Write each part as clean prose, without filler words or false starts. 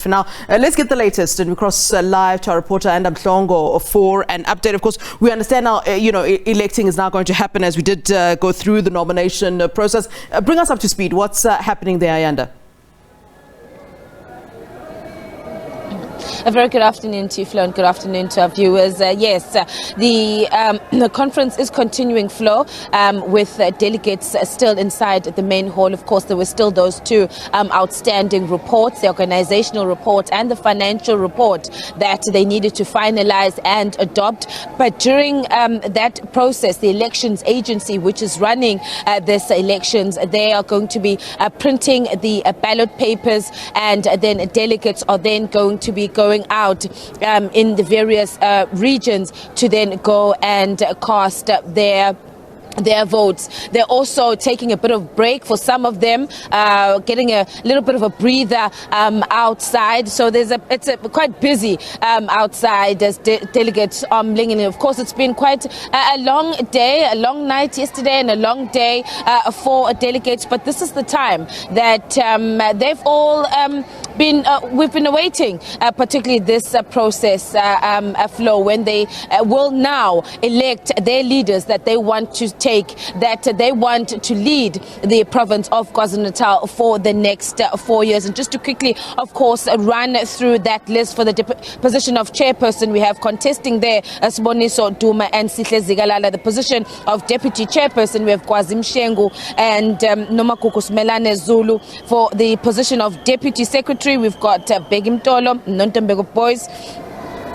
For now, let's get the latest and we cross live to our reporter Ayanda Mhlongo for an update. Of course, we understand now, electing is now going to happen as we did go through the nomination process. Bring us up to speed. What's happening there, Ayanda? A very good afternoon to you, Flo, and good afternoon to our viewers. The conference is continuing, Flo, with delegates still inside the main hall. Of course, there were still those two outstanding reports, the organizational report and the financial report, that they needed to finalize and adopt. But during that process, the elections agency, which is running this elections, they are going to be printing the ballot papers, and then delegates are then going to be going out in the various regions to then go and cast their votes. They're also taking a bit of break for some of them, getting a little bit of a breather outside. So it's quite busy outside as delegates are mingling. Of course, it's been quite a long day, a long night yesterday, and a long day for delegates. But this is the time that they've all we've been awaiting, particularly this process, Flo, when they will now elect their leaders that they want to take, that they want to lead the province of KwaZulu-Natal for the next 4 years. And just to quickly, of course, run through that list for the position of chairperson, we have contesting there Siboniso Duma and Sihle Zigalala. The position of deputy chairperson, we have Kwazim Shengu and Nomakukus Melane Zulu. For the position of deputy secretary, we've got Begim Tolo, Nontambego Boys.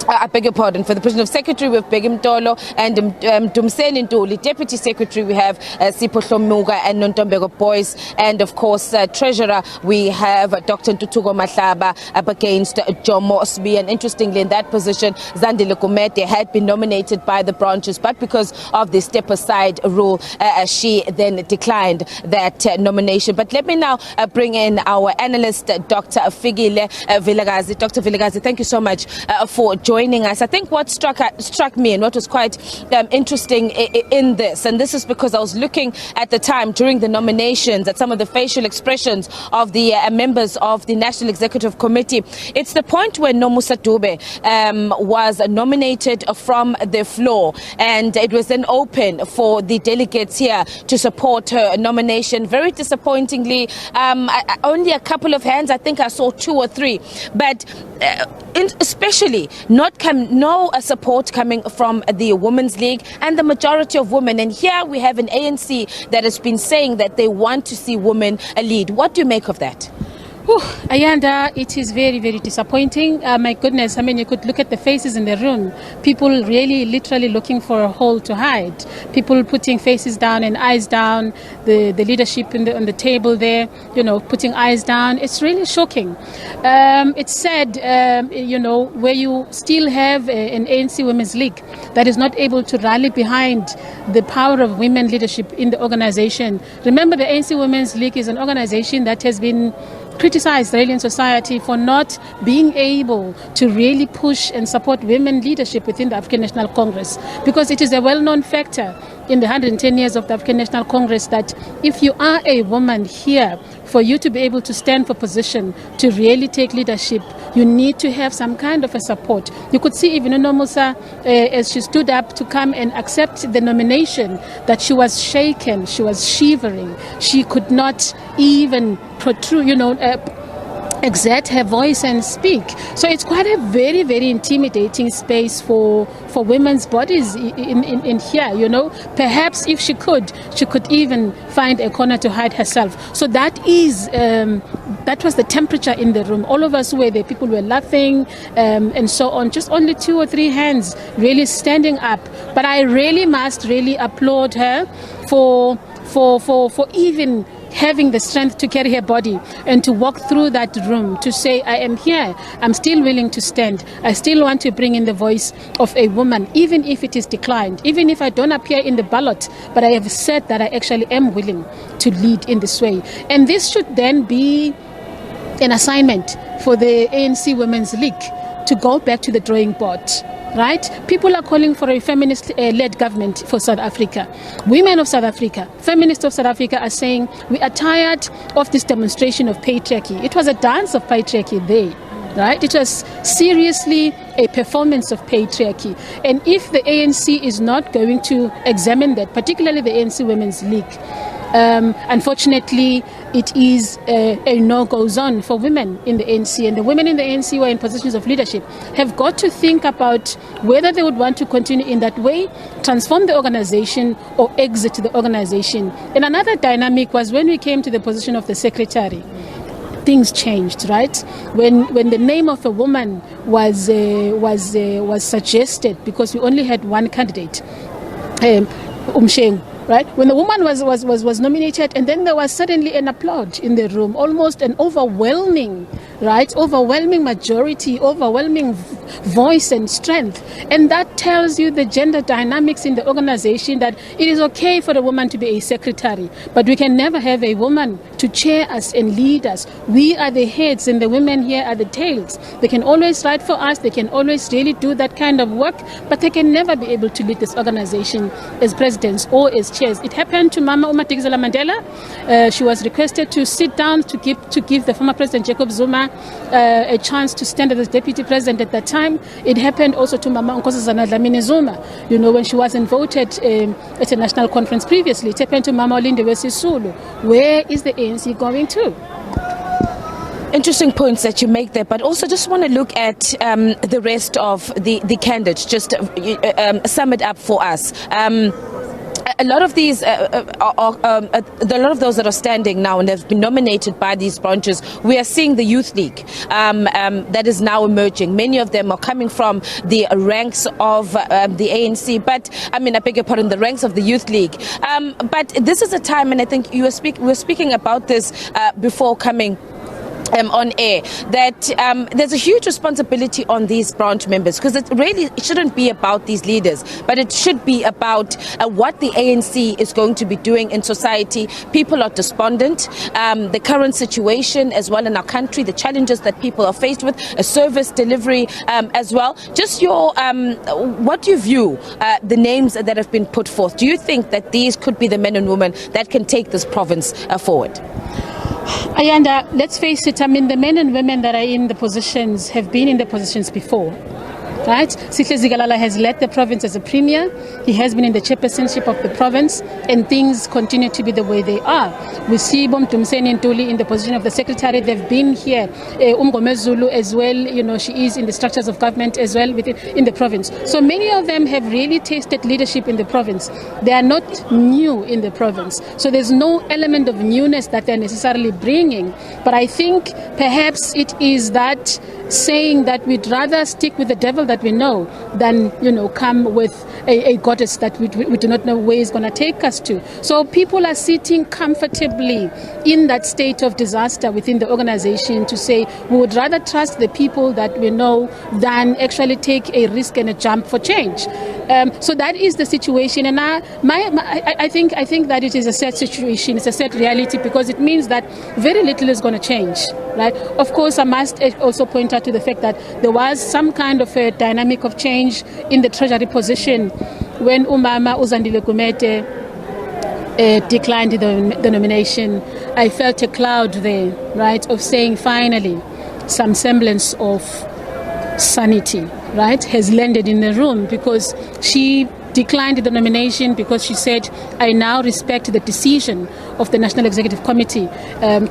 I beg your pardon. For the position of secretary, we have Begim Tolo and Dumseni Nduli. Deputy secretary, we have Sipho Hlomuga and Nontombego Boys. And of course, treasurer, we have Dr. Ntutuko Mahlaba up against Jomo Osbi. And interestingly, in that position, Zandile Kumete had been nominated by the branches, but because of the step aside rule, she then declined that nomination. But let me now bring in our analyst, Dr. Figile Vilagazi. Dr. Vilagazi, thank you so much for joining us. I think what struck me and what was quite interesting in this, and this is because I was looking at the time during the nominations at some of the facial expressions of the members of the National Executive Committee. It's the point where Nomusa Dube was nominated from the floor, and it was then open for the delegates here to support her nomination. Very disappointingly, only a couple of hands. I think I saw 2 or 3, but especially no support coming from the Women's League and the majority of women. And here we have an ANC that has been saying that they want to see women lead. What do you make of that? Ayanda, it is very, very disappointing. My goodness, I mean, you could look at the faces in the room. People really, literally looking for a hole to hide. People putting faces down and eyes down. The leadership on the table there, putting eyes down. It's really shocking. It's sad, where you still have an ANC Women's League that is not able to rally behind the power of women leadership in the organization. Remember, the ANC Women's League is an organization that has been criticized really in society for not being able to really push and support women leadership within the African National Congress, because it is a well-known factor in the 110 years of the African National Congress that if you are a woman here, for you to be able to stand for position, to really take leadership, you need to have some kind of a support. You could see even Nomusa, as she stood up to come and accept the nomination, that she was shaken, she was shivering, she could not even protrude, exert her voice and speak. So it's quite a very, very intimidating space for women's bodies in here, Perhaps if she could even find a corner to hide herself. So that was the temperature in the room. All of us were there, people were laughing and so on. Just only 2 or 3 hands really standing up. But I really must applaud her for even having the strength to carry her body and to walk through that room to say, I am here, I'm still willing to stand, I still want to bring in the voice of a woman, even if it is declined, even if I don't appear in the ballot, but I have said that I actually am willing to lead in this way. And this should then be an assignment for the ANC Women's League to go back to the drawing board. Right? People are calling for a feminist-led government for South Africa. Women of South Africa, feminists of South Africa are saying we are tired of this demonstration of patriarchy. It was a dance of patriarchy there. right? It was seriously a performance of patriarchy. And if the ANC is not going to examine that, particularly the ANC Women's League, unfortunately, it is a no-go zone for women in the ANC. And the women in the ANC who are in positions of leadership have got to think about whether they would want to continue in that way, transform the organization, or exit the organization. And another dynamic was when we came to the position of the secretary. Things changed, right? When the name of a woman was suggested, because we only had one candidate, Umsheng, right? When the woman was nominated, and then there was suddenly an applaud in the room, almost an overwhelming, right? Overwhelming majority, overwhelming voice and strength. And that tells you the gender dynamics in the organization, that it is okay for a woman to be a secretary, but we can never have a woman to chair us and lead us. We are the heads and the women here are the tails. They can always write for us, they can always really do that kind of work, but they can never be able to lead this organization as presidents or as chairs. It happened to Mama Umatikizela Mandela. She was requested to sit down to give the former President Jacob Zuma a chance to stand as deputy president at that time. It happened also to Mama Nkosazana Dlamini Zuma, you know, when she wasn't voted at a national conference previously. It happened to Mama Lindiwe Sisulu. Where is the ANC going to? Interesting points that you make there, but also just want to look at the rest of the candidates, just sum it up for us. A lot of these, a lot of those that are standing now and have been nominated by these branches, we are seeing the Youth League that is now emerging. Many of them are coming from the ranks of the ANC, but I beg your pardon, the ranks of the Youth League. But this is a time, and I think we were speaking about this before coming on air, that there's a huge responsibility on these branch members, because it really shouldn't be about these leaders, but it should be about what the ANC is going to be doing in society. People are despondent. The current situation as well in our country, the challenges that people are faced with, a service delivery as well. Just your, what do you view the names that have been put forth? Do you think that these could be the men and women that can take this province forward? Ayanda, let's face it, the men and women that are in the positions have been in the positions before. Right? Sihle Zikalala has led the province as a premier. He has been in the chairpersonship of the province, and things continue to be the way they are. We see Dumseni Ntuli in the position of the secretary. They've been here. Zulu as well. You know, she is in the structures of government as well in the province. So many of them have really tasted leadership in the province. They are not new in the province. So there's no element of newness that they're necessarily bringing. But I think perhaps it is that saying that we'd rather stick with the devil that we know than, you know, come with a goddess that we do not know where is going to take us to. So people are sitting comfortably in that state of disaster within the organization to say we would rather trust the people that we know than actually take a risk and a jump for change. So that is the situation, and I think that it is a sad situation. It's a sad reality, because it means that very little is going to change, right? Of course, I must also point out to the fact that there was some kind of a dynamic of change in the treasury position when Umama Uzandile Gumede declined the nomination. I felt a cloud there, right, of saying finally some semblance of sanity, right, has landed in the room, because she declined the nomination because she said, I now respect the decision of the National Executive Committee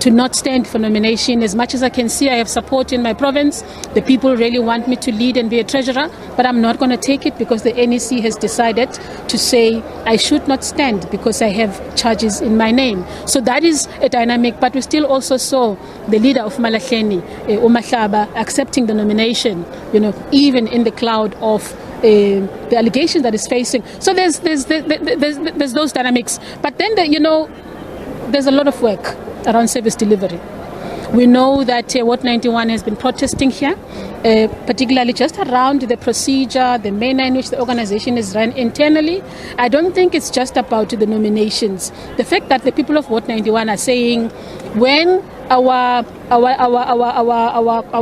to not stand for nomination. As much as I can see, I have support in my province. The people really want me to lead and be a treasurer, but I'm not going to take it because the NEC has decided to say I should not stand because I have charges in my name. So that is a dynamic, but we still also saw the leader of Malahleni, Umahlaba, accepting the nomination, you know, even in the cloud of the allegations that is facing. So there's those dynamics. But then, there's a lot of work around service delivery. We know that Ward 91 has been protesting here, particularly just around the procedure, the manner in which the organization is run internally. I don't think it's just about the nominations. The fact that the people of Ward 91 are saying, when our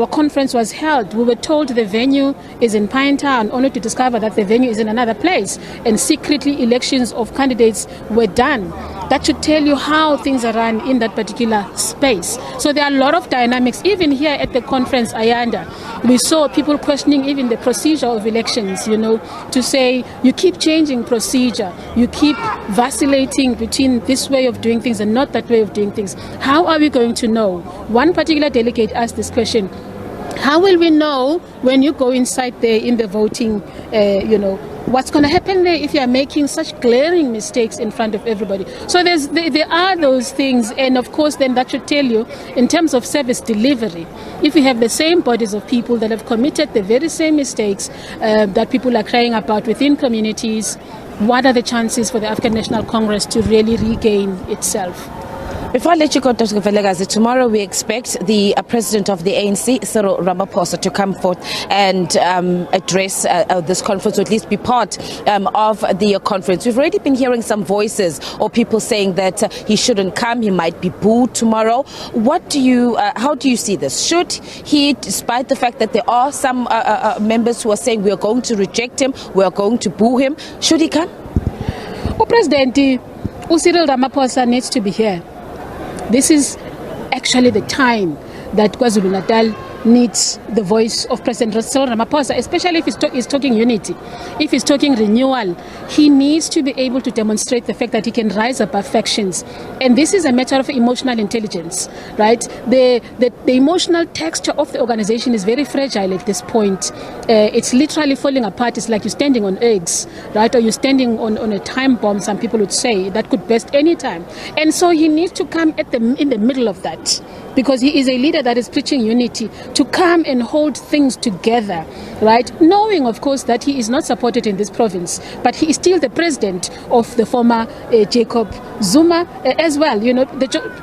conference was held, we were told the venue is in Pinetown, only to discover that the venue is in another place, and secretly elections of candidates were done. that should tell you how things are run in that particular space. So there are a lot of dynamics. Even here at the conference, Ayanda, we saw people questioning even the procedure of elections, to say you keep changing procedure, you keep vacillating between this way of doing things and not that way of doing things. How are we going to know? One particular delegate asked this question: how will we know when you go inside there in the voting, what's going to happen there if you are making such glaring mistakes in front of everybody? So there are those things, and of course then that should tell you in terms of service delivery, if we have the same bodies of people that have committed the very same mistakes that people are crying about within communities, what are the chances for the African National Congress to really regain itself? Before I let you go, Dr. Vilakazi, tomorrow we expect the president of the ANC, Cyril Ramaphosa, to come forth and address this conference, or at least be part of the conference. We've already been hearing some voices or people saying that he shouldn't come, he might be booed tomorrow. How do you see this? Should he, despite the fact that there are some members who are saying we are going to reject him, we are going to boo him, should he come? President Cyril Ramaphosa needs to be here. This is actually the time that KwaZulu-Natal needs the voice of President Cyril Ramaphosa, especially if he's talking unity, if he's talking renewal. He needs to be able to demonstrate the fact that he can rise above factions. And this is a matter of emotional intelligence, right? The emotional texture of the organization is very fragile at this point. It's literally falling apart. It's like you're standing on eggs, right? Or you're standing on a time bomb, some people would say, that could burst any time. And so he needs to come in the middle of that, because he is a leader that is preaching unity, to come and hold things together, right? Knowing, of course, that he is not supported in this province, but he is still the president of the former Jacob Zuma as well.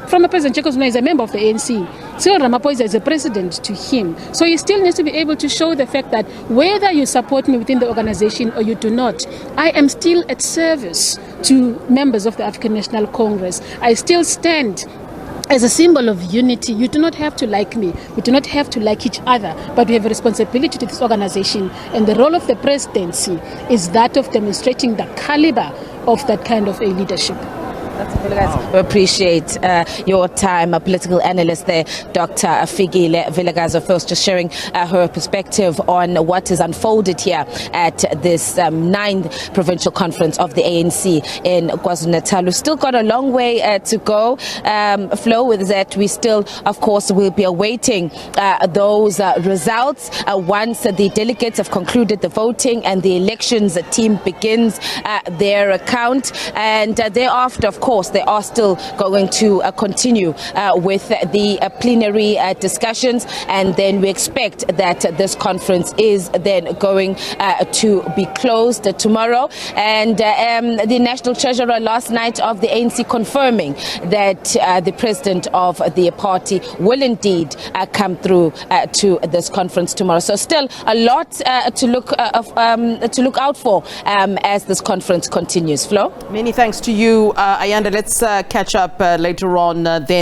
Former President Jacob Zuma is a member of the ANC. Cyril Ramaphosa is a president to him. So he still needs to be able to show the fact that whether you support me within the organization or you do not, I am still at service to members of the African National Congress. I still stand as a symbol of unity. You do not have to like me. We do not have to like each other, but we have a responsibility to this organization. And the role of the presidency is that of demonstrating the caliber of that kind of a leadership. We appreciate your time, a political analyst there, Dr. Fikile Vilakazi, first just sharing her perspective on what has unfolded here at this 9th provincial conference of the ANC in KwaZulu-Natal. We've still got a long way to go. Flo, with that, we still, of course, will be awaiting those results once the delegates have concluded the voting and the elections team begins their account. And thereafter, of course, they are still going to continue with the plenary discussions, and then we expect that this conference is then going to be closed tomorrow. And the National Treasurer last night of the ANC confirming that the president of the party will indeed come through to this conference tomorrow. So still a lot to look out for as this conference continues. Flo? Many thanks to you, Ayanda. Let's catch up later on then.